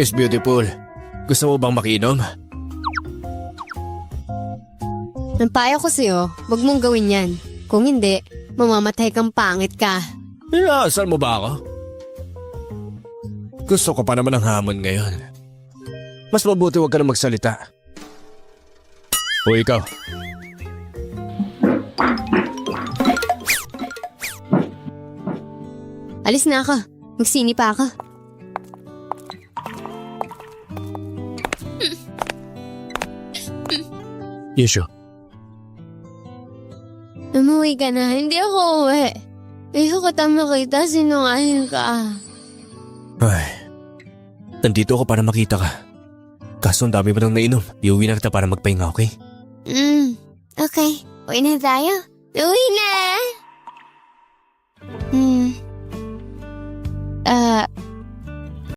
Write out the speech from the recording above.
Miss Beautiful, gusto mo bang makinom? Ang payo ko sa'yo, wag mong gawin yan. Kung hindi, mamamatay kang pangit ka. Inaasal mo ba ako? Gusto ko pa naman ang hamon ngayon. Mas mabuti wag ka na magsalita. O ikaw. Alis na ako. Magsini pa ako. Yesyo. Umuwi ka na. Hindi ako uwi. Ayoko kita makita. Sinungaling ka. Ay, nandito ako para makita ka. Kaso ang dami mo nang nainom. Iuwi na kita para magpahinga, okay? Okay. Uwi na tayo. Uwi na!